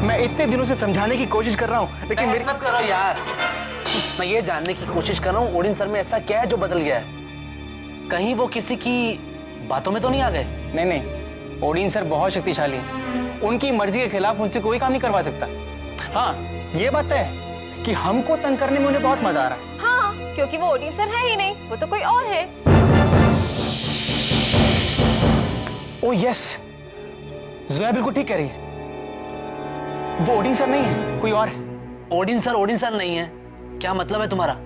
मैं इतने दिनों से समझाने की कोशिश कर रहा हूँ, लेकिन मेरी मत करो यार। मैं ये जानने की कोशिश कर रहा हूँ ओडिन सर में ऐसा क्या है जो बदल गया है? कहीं वो किसी की बातों में तो नहीं आ गए? नहीं नहीं, ओडिन सर बहुत शक्तिशाली हैं। उनकी मर्जी के खिलाफ उनसे कोई काम नहीं करवा सकता। हाँ, ये बात है कि हमको तंग करने में उन्हें बहुत मजा आ रहा है। हाँ, क्योंकि वो ओडिन सर है ही नहीं, वो तो कोई और है। ओ यस, जोया बिल्कुल ठीक कह रही है। वो ओडिन सर नहीं है, कोई और है। ओडिन सर नहीं है? क्या मतलब है तुम्हारा?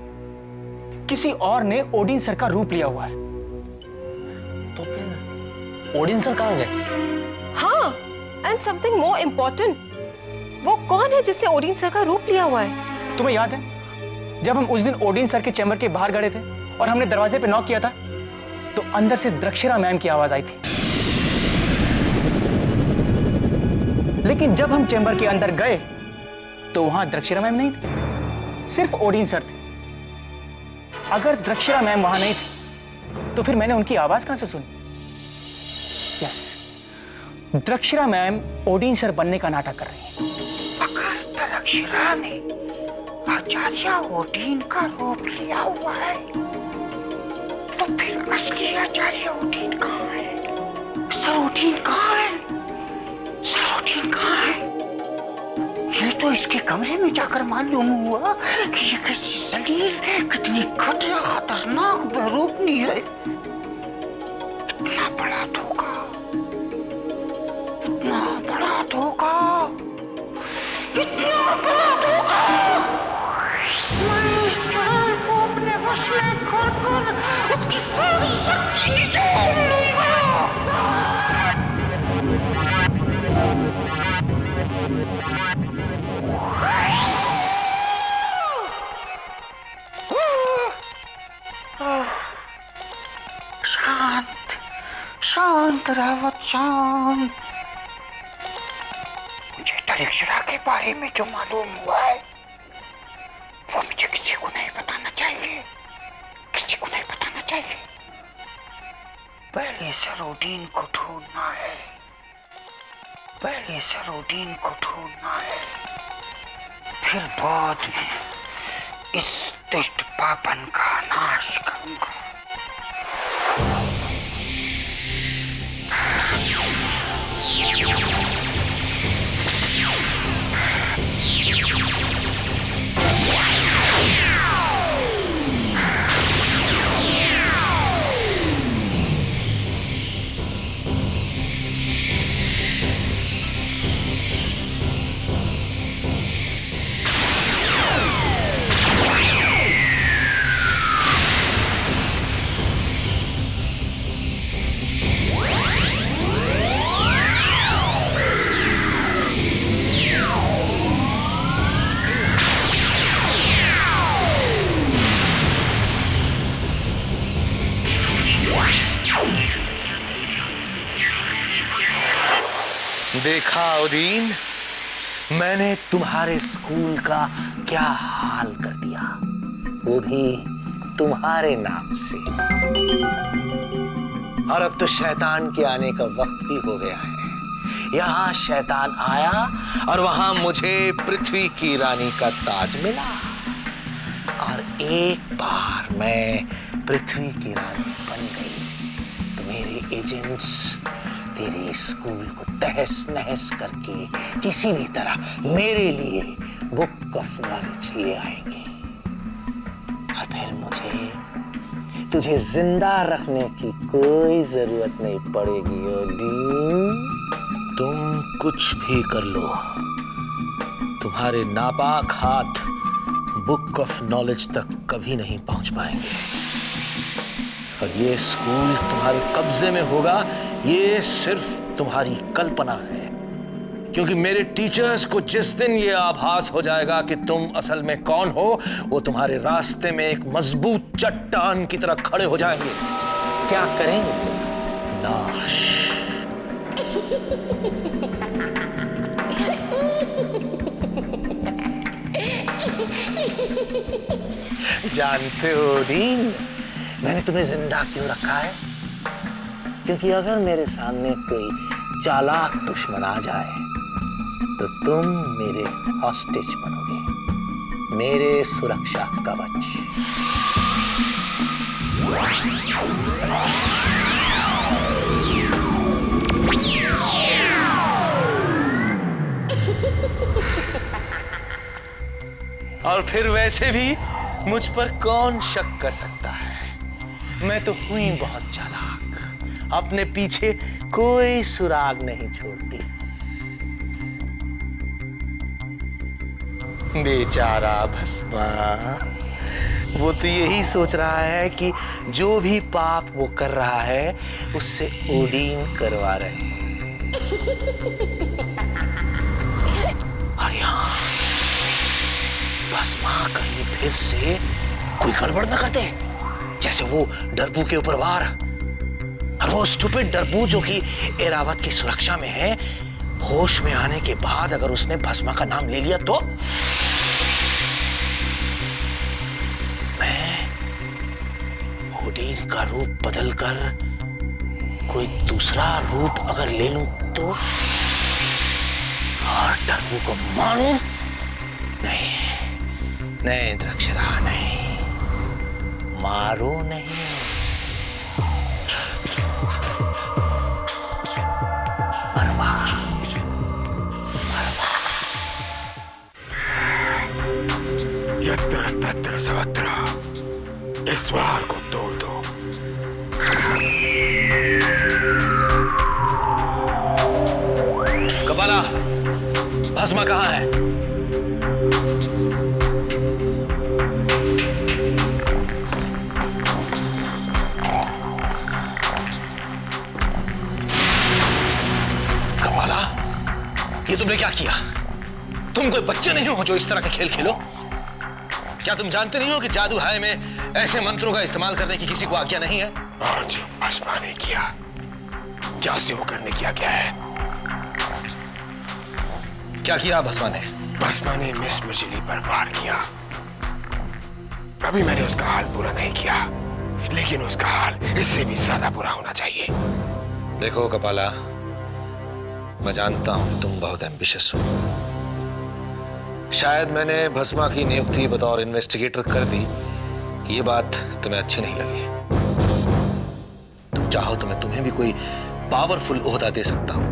किसी और ने ओडिन सर का रूप लिया हुआ है। तो फिर ओडिन सर कहाँ गए? हाँ, एंड समथिंग मोर इम्पोर्टेंट, वो कौन है जिसने ओडिन सर का रूप लिया हुआ है? तुम्हें याद है जब हम उस दिन ओडिन सर के चैम्बर के बाहर खड़े थे और हमने दरवाजे पे नॉक किया था, तो अंदर से द्रक्षरा मैम की आवाज आई थी। लेकिन जब हम चैम्बर के अंदर गए तो वहां द्रक्षरा मैम नहीं थी, सिर्फ ओडिन सर थे। अगर द्रक्षरा मैम वहां नहीं थी तो फिर मैंने उनकी आवाज कहां से सुनी? यस, द्रक्षरा मैम ओडिन सर बनने का नाटक कर रही है। अगर द्रक्षरा ने आचार्य ओडिन का रूप लिया हुआ है तो फिर असली आचार्य ओडिन कहाँ है? सर ओडिन कहाँ है? सर ओडिन कहाँ है? ये तो इसके कमरे में जाकर मालूम हुआ कि ये कैसी जलील, कितनी घटिया, खतरनाक, बेरूपनी है। इतना बड़ा धोखा, इतना बड़ा धोखा, इतना बड़ा धोखा। मैं इस चढ़ाई को अपने वश में कर उसकी सारी शक्ति निचोड़ लूंगा। शांत शांत रावत, शांत। मुझे द्रक्षरा के बारे में जो मालूम हुआ है वो मुझे किसी को नहीं बताना चाहिए, किसी को नहीं बताना चाहिए। पहले सर ओडिन को ढूंढना है, पहले सर ओडिन को ढूंढना है, फिर बाद में इस दुष्ट पापन का नाश करूंगा। देखा ओडिन, मैंने तुम्हारे स्कूल का क्या हाल कर दिया, वो भी तुम्हारे नाम से। और अब तो शैतान के आने का वक्त भी हो गया है। यहाँ शैतान आया और वहां मुझे पृथ्वी की रानी का ताज मिला, और एक बार मैं पृथ्वी की रानी बन गई तो मेरे एजेंट्स तेरे स्कूल को तहस नहस करके किसी भी तरह मेरे लिए बुक ऑफ नॉलेज ले आएंगे, और फिर मुझे तुझे जिंदा रखने की कोई जरूरत नहीं पड़ेगी ओडिन। तुम कुछ भी कर लो, तुम्हारे नापाक हाथ बुक ऑफ नॉलेज तक कभी नहीं पहुंच पाएंगे, और ये स्कूल तुम्हारे कब्जे में होगा, ये सिर्फ तुम्हारी कल्पना है। क्योंकि मेरे टीचर्स को जिस दिन ये आभास हो जाएगा कि तुम असल में कौन हो, वो तुम्हारे रास्ते में एक मजबूत चट्टान की तरह खड़े हो जाएंगे। क्या करेंगे? नाश। जानते हो ओडिन, मैंने तुम्हें जिंदा क्यों रखा है? क्योंकि अगर मेरे सामने कोई चालाक दुश्मन आ जाए तो तुम मेरे हॉस्टेज बनोगे, मेरे सुरक्षा कवच। और फिर वैसे भी मुझ पर कौन शक कर सकता है? मैं तो हुई बहुत चालाक, अपने पीछे कोई सुराग नहीं छोड़ती। बेचारा भस्मा, वो तो यही सोच रहा है कि जो भी पाप वो कर रहा है उससे ओडीन करवा रहे हैं। और यहाँ भस्मा कहीं फिर से कोई गड़बड़ न करते, जैसे वो डरबू के ऊपर वार, और वो स्टूपिड डरबू जो कि एरावत की सुरक्षा में है, होश में आने के बाद अगर उसने भस्मा का नाम ले लिया तो मैं ओडीन का रूप बदलकर कोई दूसरा रूप अगर ले लूं तो, और डरबू को मारूं? नहीं नहीं द्रक्षरा, नहीं, मारो नहीं। मरवा मरवा। यत्र तत्र सर्वत्र इस वार को तोड़ दो। कपाला, भस्मा कहाँ है? ये तुमने क्या किया? तुम कोई बच्चे नहीं हो जो इस तरह के खेल खेलो? क्या तुम जानते नहीं हो कि जादू हाय में ऐसे मंत्रों का इस्तेमाल करने की किसी को आज्ञा नहीं है? और जो भस्मा ने किया, क्या उसे वो करने किया गया है? क्या किया भस्मा ने? भस्मा ने मिस मिर्चिली पर वार किया। अभी मैंने उसका हाल पूरा नहीं किया, लेकिन उसका हाल इससे भी ज्यादा बुरा होना चाहिए। देखो कपाला, मैं जानता हूं तुम बहुत एम्बिशियस हो। शायद मैंने भस्मा की नियुक्ति बतौर इन्वेस्टिगेटर कर दी, ये बात तुम्हें अच्छी नहीं लगी। तुम चाहो तो मैं तुम्हें भी कोई पावरफुल ओहदा दे सकता हूं,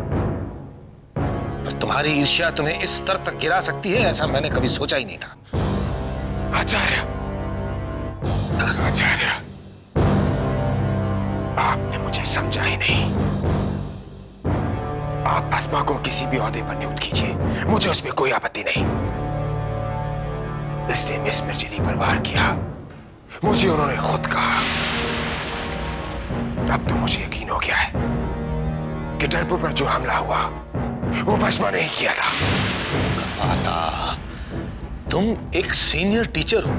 पर तुम्हारी ईर्ष्या तुम्हें इस स्तर तक गिरा सकती है, ऐसा मैंने कभी सोचा ही नहीं था। आचार्य, आचार्य, आपने मुझे समझा ही नहीं। आप भस्मा को किसी भी ओहदे पर नियुक्त कीजिए, मुझे उसमें कोई आपत्ति नहीं। इसने मिस मिर्चिली पर वार किया, मुझे उन्होंने खुद कहा। अब तो मुझे यकीन हो गया है कि डरबू पर जो हमला हुआ वो भस्मा ने ही किया था। कपाला, तुम एक सीनियर टीचर हो,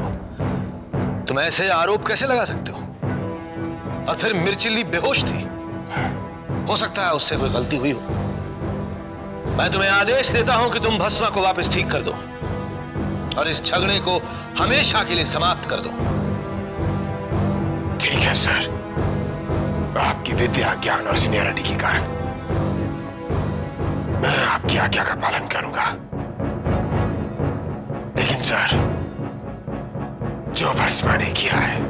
तुम ऐसे आरोप कैसे लगा सकते हो? और फिर मिर्चिली बेहोश थी, हो सकता है उससे कोई गलती हुई हो। मैं तुम्हें आदेश देता हूं कि तुम भस्मा को वापस ठीक कर दो और इस झगड़े को हमेशा के लिए समाप्त कर दो। ठीक है सर, आपकी विद्या, ज्ञान और सीनियरिटी के कारण मैं आपकी आज्ञा का पालन करूंगा। लेकिन सर, जो भस्मा ने किया है,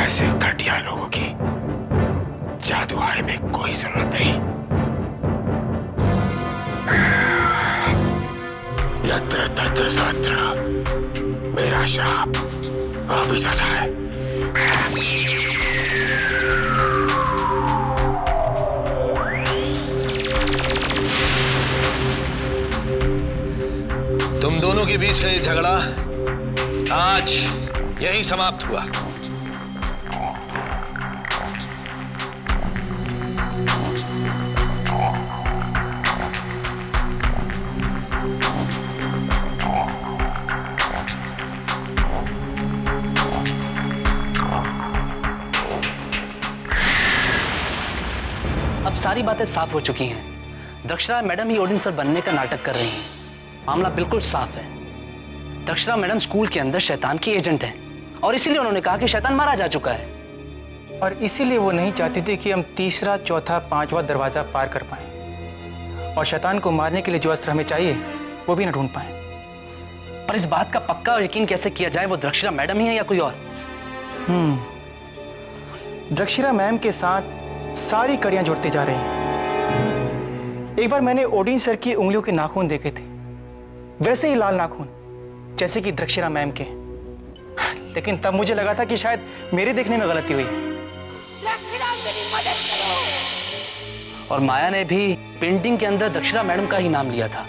ऐसे घटिया लोगों की जादू हाय में कोई जरूरत नहीं। यत्र तत्र सर्वत्र मेरा श्राप वापिस आ जाए। तुम दोनों के बीच का ये झगड़ा आज यहीं समाप्त हुआ। अब सारी बातें साफ हो चुकी हैं। दक्षिणा मैडम ही ओडिन सर बनने का नाटक कर रही हैं। मामला बिल्कुल साफ है। दक्षिणा मैडम स्कूल के अंदर शैतान की एजेंट है और इसीलिए उन्होंने कहा कि शैतान मारा जा चुका है। और इसीलिए वो नहीं चाहती थी कि हम तीसरा, चौथा, पांचवा दरवाजा पार कर पाए। और शैतान को मारने के लिए जो अस्त्र हमें चाहिए वो भी ना ढूंढ पाए। पर इस बात का पक्का और यकीन कैसे किया जाए वो द्रक्षिरा मैडम ही है या कोई और? द्रक्षिरा मैम के साथ सारी कड़ियां जुड़ती जा रही हैं। एक बार मैंने ओडिन सर की उंगलियों के नाखून देखे थे, वैसे ही लाल नाखून जैसे कि द्रक्षिरा मैम के। लेकिन तब मुझे लगा था कि शायद मेरे देखने में गलती हुई। और माया ने भी पेंटिंग के अंदर द्रक्षिरा मैडम का ही नाम लिया था।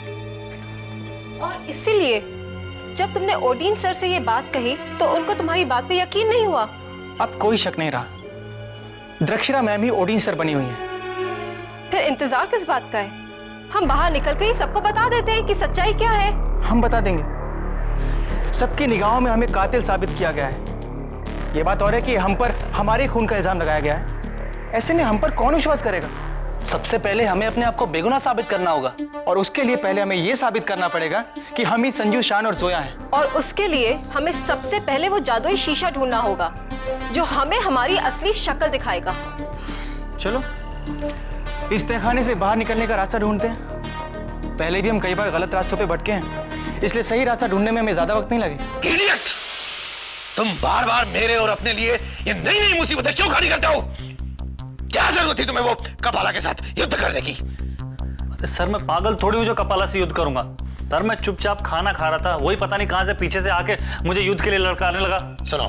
और इसीलिए जब तुमने ओडिन सर से ये बात कही तो उनको तुम्हारी बात पे यकीन नहीं हुआ। अब कोई शक नहीं रहा, द्रक्षिरा मैम ही ओडिन सर बनी हुई है। फिर इंतजार किस बात का है? हम बाहर निकल के ही सबको बता देते हैं कि सच्चाई क्या है। हम बता देंगे। सबकी निगाहों में हमें कातिल साबित किया गया है। ये बात और है कि हम पर हमारे खून का इल्जाम लगाया गया है। ऐसे में हम पर कौन विश्वास करेगा? सबसे पहले हमें अपने आप को बेगुनाह साबित करना होगा। और उसके लिए पहले हमें यह साबित करना पड़ेगा कि हम ही संजू, शान और जोया हैं। और उसके लिए हमें सबसे पहले वो जादुई शीशा ढूंढना होगा जो हमें हमारी असली शक्ल दिखाएगा। चलो इस तहखाने से बाहर निकलने का रास्ता ढूंढते हैं। पहले भी हम कई बार गलत रास्तों पे भटके हैं, इसलिए सही रास्ता ढूंढने में हमें ज्यादा वक्त नहीं लगे। इडियट! तुम बार बार मेरे और अपने लिए ये नई नई मुसीबतें क्यों खड़ी करते हो? क्या जरूरत थी तुम्हें वो कपाला के साथ युद्ध करने की? अरे सर, मैं पागल थोड़ी हूँ जो कपाला से युद्ध करूंगा। सर, मैं चुपचाप खाना खा रहा था, वही पता नहीं कहां से पीछे से आके मुझे युद्ध के लिए लड़काने लगा। सुनो,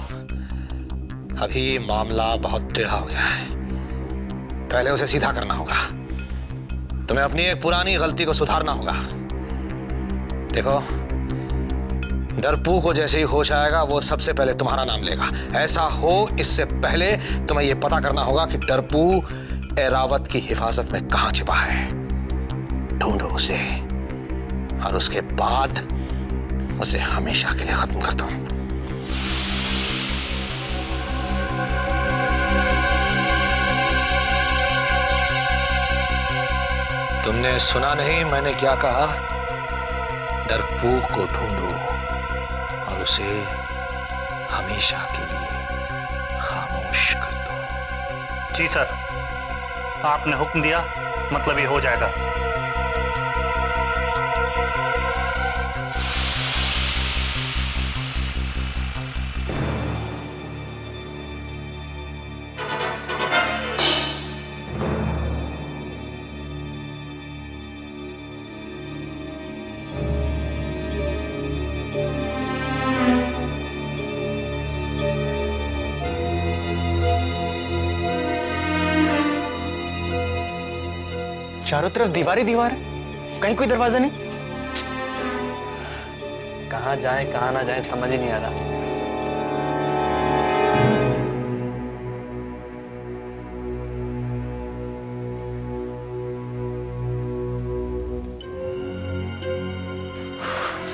अभी मामला बहुत टेढ़ा हो गया है। पहले उसे सीधा करना होगा। तुम्हें अपनी एक पुरानी गलती को सुधारना होगा। देखो, डरपू को जैसे ही होश आएगा वो सबसे पहले तुम्हारा नाम लेगा। ऐसा हो इससे पहले तुम्हें यह पता करना होगा कि डरपू एरावत की हिफाजत में कहां छिपा है। ढूंढो उसे और उसके बाद उसे हमेशा के लिए खत्म कर दो। तुमने सुना नहीं मैंने क्या कहा? डरपू को ढूंढो और उसे हमेशा के लिए खामोश कर दो। जी सर, आपने हुक्म दिया, मतलब ये हो जाएगा। चारों तरफ दीवार ही दीवार है, कहीं कोई दरवाजा नहीं। कहां जाए कहां ना जाए समझ ही नहीं आ रहा।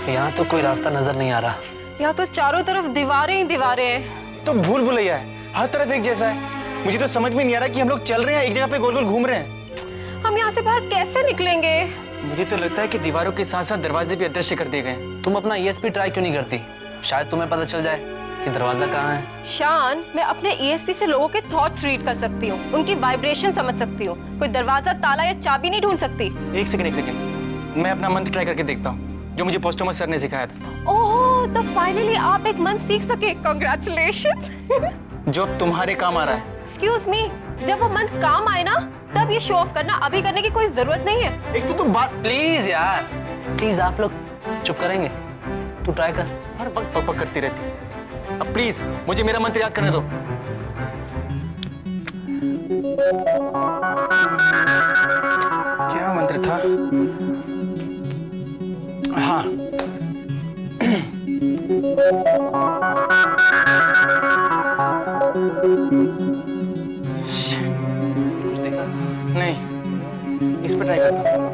यहाँ तो कोई रास्ता नजर नहीं आ रहा। यहाँ तो चारों तरफ दीवारें ही दीवारें हैं। तो भूल भुलैया है, हर तरफ एक जैसा है। मुझे तो समझ में नहीं आ रहा कि हम लोग चल रहे हैं एक जगह पे गोल गोल घूम रहे हैं। हम यहाँ से बाहर कैसे निकलेंगे? मुझे तो लगता है कि दीवारों के साथ साथ दरवाजे भी अदृश्य कर दिए गए। तुम अपना ESP ट्राई क्यों नहीं करती? शायद तुम्हें पता चल जाए कि दरवाजा कहाँ है। शान, मैं अपने ESP से लोगों के थॉट्स रीड कर सकती हूँ, उनकी वाइब्रेशन समझ सकती हूँ। कोई दरवाजा, ताला या चाबी नहीं ढूंढ सकती। एक सेकंड, मैं अपना मंत्र ट्राई करके देखता हूँ जो मुझे पोस्टोमस सर ने सिखाया था। ओह, तो फाइनली आप एक मंत्र सीख सके। कांग्रेचुलेशंस। जो तुम्हारे काम आ रहा है। एक्सक्यूज मी, जब वो मंत्र काम आए ना तब ये शो ऑफ करना, अभी करने की कोई जरूरत नहीं है। एक तो तुम बात प्लीज यार, प्लीज आप लोग चुप करेंगे? तू ट्राई कर। हर वक्त पक करती रहती। अब प्लीज मुझे मेरा मंत्र याद करने दो। क्या मंत्र था? हाँ, नहीं, इस पर ट्राई करता हूँ।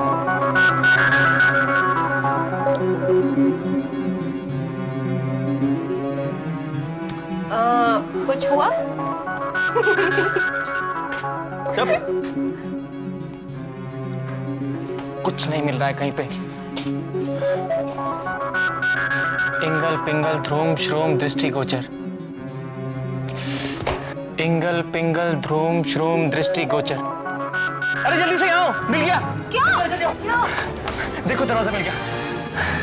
कुछ हुआ? कब? कुछ नहीं मिल रहा है कहीं पे। इंगल पिंगल ध्रूम श्रूम दृष्टिगोचर। इंगल पिंगल ध्रूम श्रूम दृष्टिगोचर। अरे जल्दी से आओ, मिल गया। क्या? गया। देखो दरवाजा मिल गया।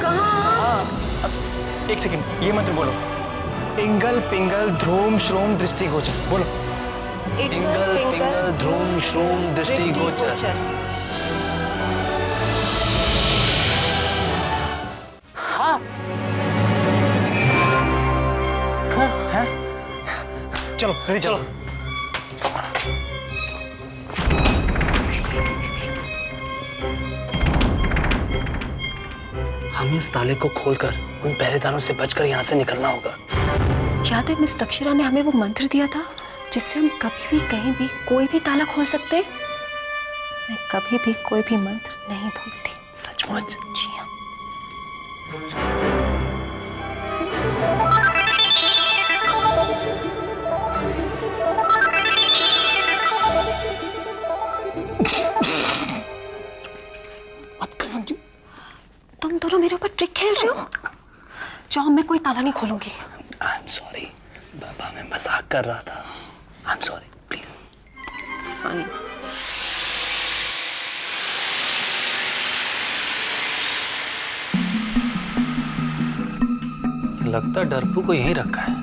कहाँ? एक सेकंड, ये मंत्र बोलो। इंगल पिंगल ध्रूम श्रूम दृष्टिगोचर, बोलो। इंगल पिंगल ध्रूम श्रूम दृष्टिगोचर। हाँ हैं? चलो जल्दी चलो। हमें उस ताले को खोलकर उन पहरेदारों से बचकर यहाँ से निकलना होगा। याद है मिस दक्षिणा ने हमें वो मंत्र दिया था जिससे हम कभी भी कहीं भी कोई भी ताला खोल सकते हैं? मैं कभी भी कोई भी मंत्र नहीं भूलती। सचमुच? जी हाँ। तुम दोनों मेरे ऊपर ट्रिक खेल रहे हो? जाओ, मैं कोई ताला नहीं खोलूंगी। आई एम सॉरी बाबा, मैं मजाक कर रहा था। I am sorry, please. It's fine. लगता है डरपू को यहीं रखा है।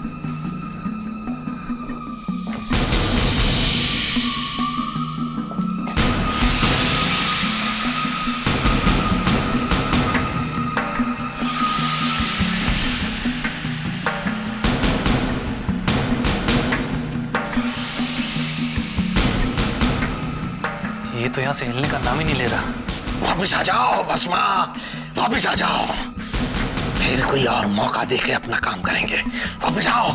ये तो यहाँ से हिलने का नाम ही नहीं ले रहा। वापिस आ जाओ भस्मा, वापिस आ जाओ। फिर कोई और मौका देके अपना काम करेंगे। वापिस आओ।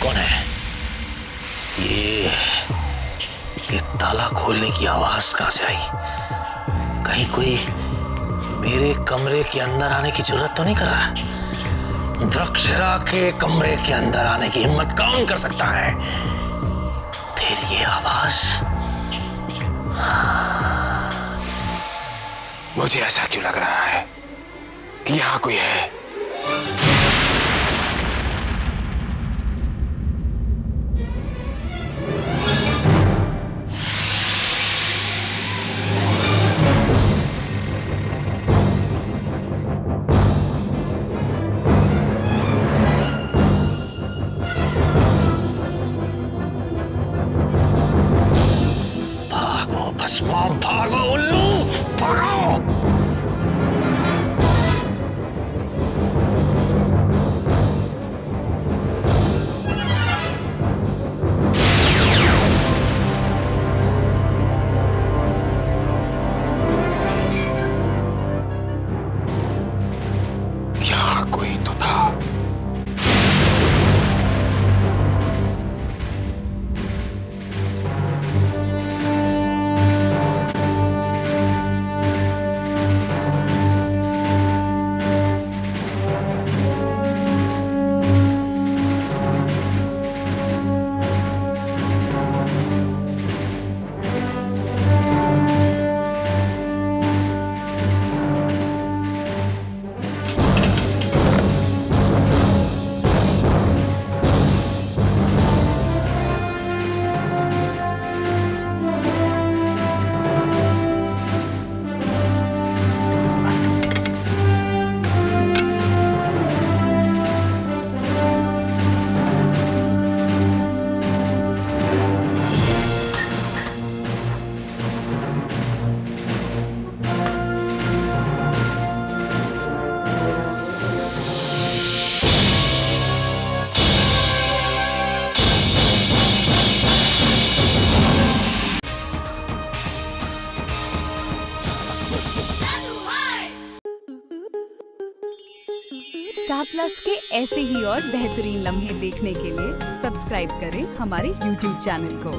कौन है? ये ताला खोलने की आवाज कहां से आई? कहीं कोई मेरे कमरे के अंदर आने की जरूरत तो नहीं कर रहा? द्रक्षरा के कमरे के अंदर आने की हिम्मत कौन कर सकता है? फिर ये आवाज? मुझे ऐसा क्यों लग रहा है कि यहां कोई है? भागो उल्लू, भागो। यहाँ कोई तो था। स्टार प्लस के ऐसे ही और बेहतरीन लम्हे देखने के लिए सब्सक्राइब करें हमारे YouTube चैनल को।